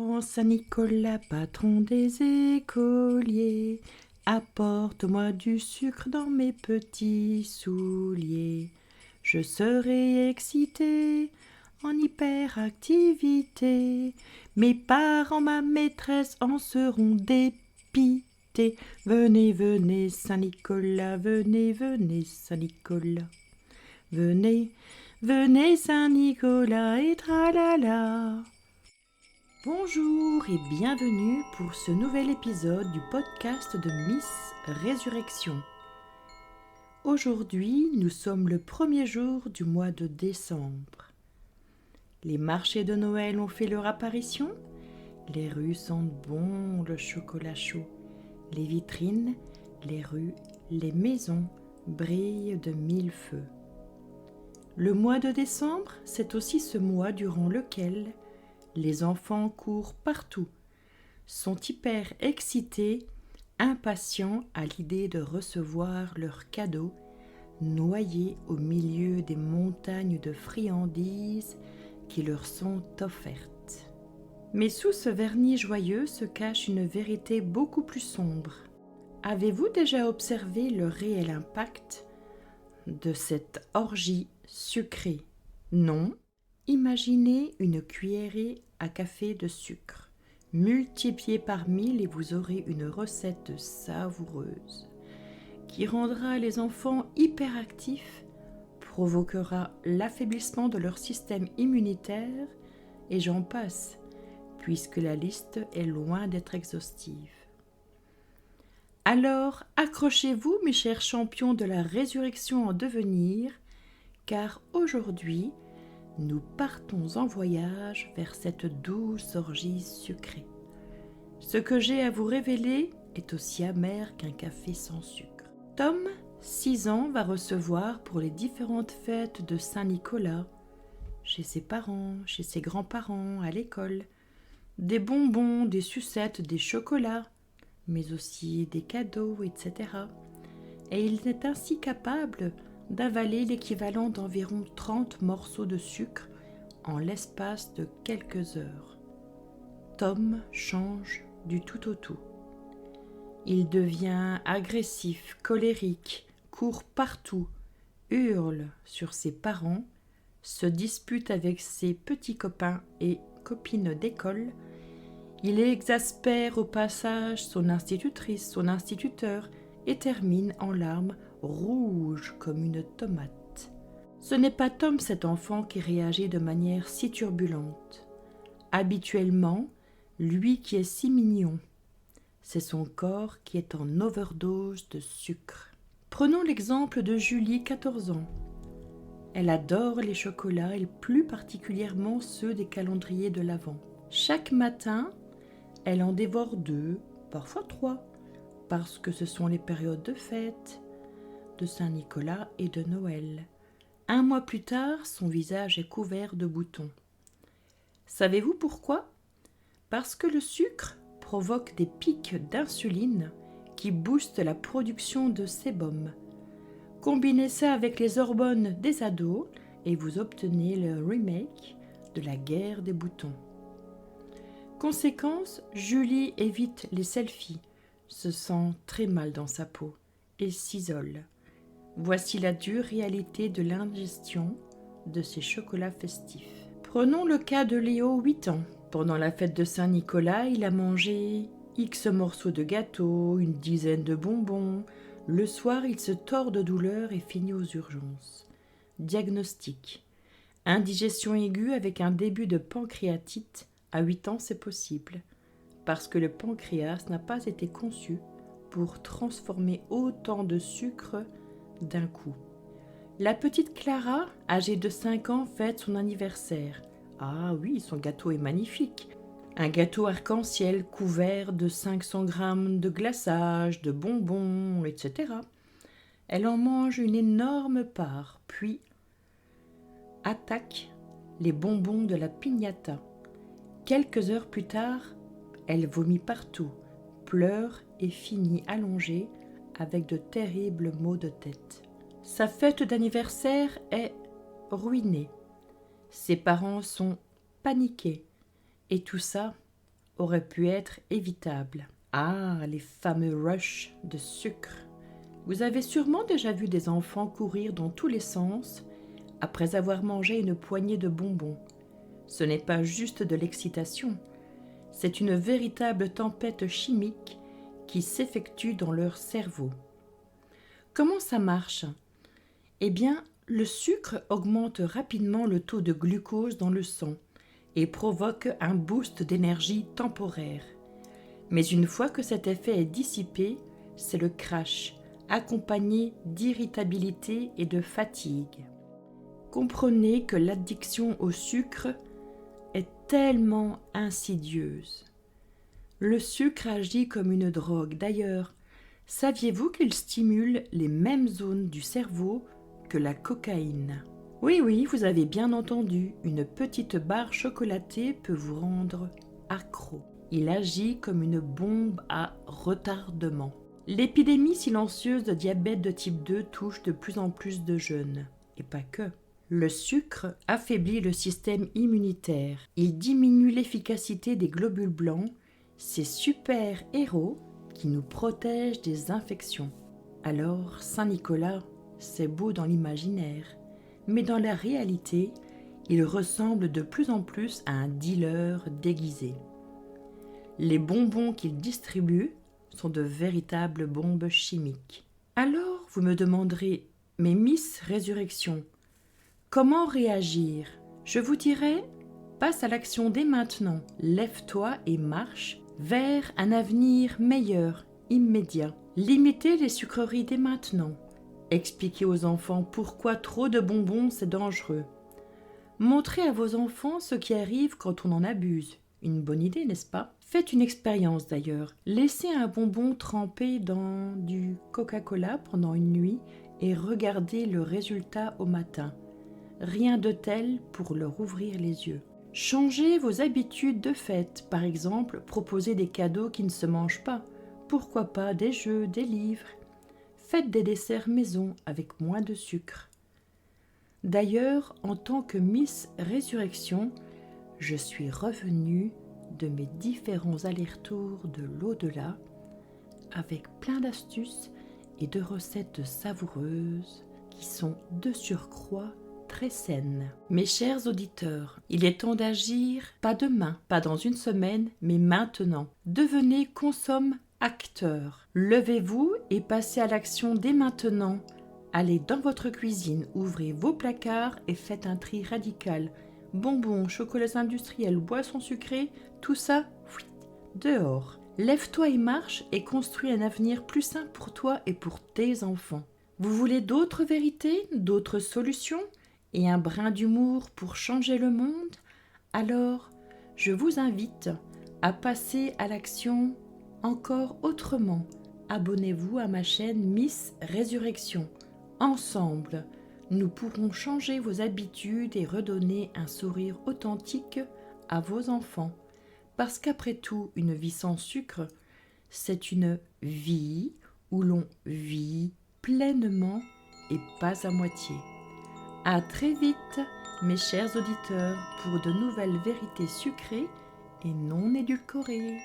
grand Saint-Nicolas, patron des écoliers, apporte-moi du sucre dans mes petits souliers. Je serai excité en hyperactivité. Mes parents, ma maîtresse en seront dépités. Venez, venez, Saint-Nicolas, venez, venez, Saint-Nicolas. Venez, venez, Saint-Nicolas et tralala. Bonjour et bienvenue pour ce nouvel épisode du podcast de Miss Résurrection. Aujourd'hui, nous sommes le premier jour du mois de décembre. Les marchés de Noël ont fait leur apparition. Les rues sentent bon le chocolat chaud. Les vitrines, les rues, les maisons brillent de mille feux. Le mois de décembre, c'est aussi ce mois durant lequel les enfants courent partout, sont hyper excités, impatients à l'idée de recevoir leurs cadeaux, noyés au milieu des montagnes de friandises qui leur sont offertes. Mais sous ce vernis joyeux se cache une vérité beaucoup plus sombre. Avez-vous déjà observé le réel impact de cette orgie sucrée? Non? Imaginez une cuillerée à café de sucre. Multipliez par 1000 et vous aurez une recette savoureuse qui rendra les enfants hyperactifs, provoquera l'affaiblissement de leur système immunitaire et j'en passe, puisque la liste est loin d'être exhaustive. Alors, accrochez-vous, mes chers champions de la résurrection en devenir, car aujourd'hui, nous partons en voyage vers cette douce orgie sucrée. Ce que j'ai à vous révéler est aussi amer qu'un café sans sucre. Tom, 6 ans, va recevoir pour les différentes fêtes de Saint-Nicolas, chez ses parents, chez ses grands-parents, à l'école, des bonbons, des sucettes, des chocolats, mais aussi des cadeaux, etc. Et il est ainsi capable d'avaler l'équivalent d'environ 30 morceaux de sucre en l'espace de quelques heures. Tom change du tout au tout. Il devient agressif, colérique, court partout, hurle sur ses parents, se dispute avec ses petits copains et copines d'école. Il exaspère au passage son institutrice, son instituteur et termine en larmes, rouge comme une tomate. Ce n'est pas Tom, cet enfant, qui réagit de manière si turbulente. Habituellement, lui qui est si mignon, c'est son corps qui est en overdose de sucre. Prenons l'exemple de Julie, 14 ans. Elle adore les chocolats et plus particulièrement ceux des calendriers de l'Avent. Chaque matin, elle en dévore 2, parfois 3, parce que ce sont les périodes de fête, de Saint-Nicolas et de Noël. 1 mois plus tard, son visage est couvert de boutons. Savez-vous pourquoi? Parce que le sucre provoque des pics d'insuline qui boostent la production de sébum. Combinez ça avec les hormones des ados et vous obtenez le remake de la guerre des boutons. Conséquence, Julie évite les selfies, se sent très mal dans sa peau et s'isole. Voici la dure réalité de l'ingestion de ces chocolats festifs. Prenons le cas de Léo, 8 ans. Pendant la fête de Saint-Nicolas, il a mangé X morceaux de gâteau, une dizaine de bonbons. Le soir, il se tord de douleur et finit aux urgences. Diagnostic: indigestion aiguë avec un début de pancréatite. À 8 ans, c'est possible, parce que le pancréas n'a pas été conçu pour transformer autant de sucre d'un coup. La petite Clara, âgée de 5 ans, fête son anniversaire. Ah oui, son gâteau est magnifique. Un gâteau arc-en-ciel couvert de 500 grammes de glaçage, de bonbons, etc. Elle en mange une énorme part, puis attaque les bonbons de la piñata. Quelques heures plus tard, elle vomit partout, pleure et finit allongée avec de terribles maux de tête. Sa fête d'anniversaire est ruinée. Ses parents sont paniqués. Et tout ça aurait pu être évitable. Ah, les fameux rushs de sucre. Vous avez sûrement déjà vu des enfants courir dans tous les sens après avoir mangé une poignée de bonbons. Ce n'est pas juste de l'excitation, c'est une véritable tempête chimique qui s'effectue dans leur cerveau. Comment ça marche? Eh bien, le sucre augmente rapidement le taux de glucose dans le sang et provoque un boost d'énergie temporaire. Mais une fois que cet effet est dissipé, c'est le crash, accompagné d'irritabilité et de fatigue. Comprenez que l'addiction au sucre est tellement insidieuse. Le sucre agit comme une drogue. D'ailleurs, saviez-vous qu'il stimule les mêmes zones du cerveau que la cocaïne? Oui, vous avez bien entendu, une petite barre chocolatée peut vous rendre accro. Il agit comme une bombe à retardement. L'épidémie silencieuse de diabète de type 2 touche de plus en plus de jeunes, et pas que. Le sucre affaiblit le système immunitaire. Il diminue l'efficacité des globules blancs, ces super-héros qui nous protègent des infections. Alors, Saint-Nicolas, c'est beau dans l'imaginaire, mais dans la réalité, il ressemble de plus en plus à un dealer déguisé. Les bonbons qu'il distribue sont de véritables bombes chimiques. Alors, vous me demanderez, mais Miss Résurrection, comment réagir? Je vous dirai, passe à l'action dès maintenant. Lève-toi et marche vers un avenir meilleur, immédiat. Limitez les sucreries dès maintenant. Expliquez aux enfants pourquoi trop de bonbons c'est dangereux. Montrez à vos enfants ce qui arrive quand on en abuse. Une bonne idée, n'est-ce pas? Faites une expérience d'ailleurs. Laissez un bonbon trempé dans du Coca-Cola pendant une nuit et regardez le résultat au matin. Rien de tel pour leur ouvrir les yeux. Changez vos habitudes de fête. Par exemple, proposez des cadeaux qui ne se mangent pas. Pourquoi pas des jeux, des livres? Faites des desserts maison avec moins de sucre. D'ailleurs, en tant que Miss Résurrection, je suis revenue de mes différents allers-retours de l'au-delà avec plein d'astuces et de recettes savoureuses qui sont de surcroît très saines. Mes chers auditeurs, il est temps d'agir, pas demain, pas dans une semaine, mais maintenant. Devenez consomme-acteur. Levez-vous et passez à l'action dès maintenant. Allez dans votre cuisine, ouvrez vos placards et faites un tri radical. Bonbons, chocolats industriels, boissons sucrées, tout ça, dehors. Lève-toi et marche et construis un avenir plus sain pour toi et pour tes enfants. Vous voulez d'autres vérités, d'autres solutions et un brin d'humour pour changer le monde? Alors, je vous invite à passer à l'action encore autrement. Abonnez-vous à ma chaîne Miss Résurrection. Ensemble, nous pourrons changer vos habitudes et redonner un sourire authentique à vos enfants. Parce qu'après tout, une vie sans sucre, c'est une vie où l'on vit pleinement et pas à moitié. À très vite, mes chers auditeurs, pour de nouvelles vérités sucrées et non édulcorées.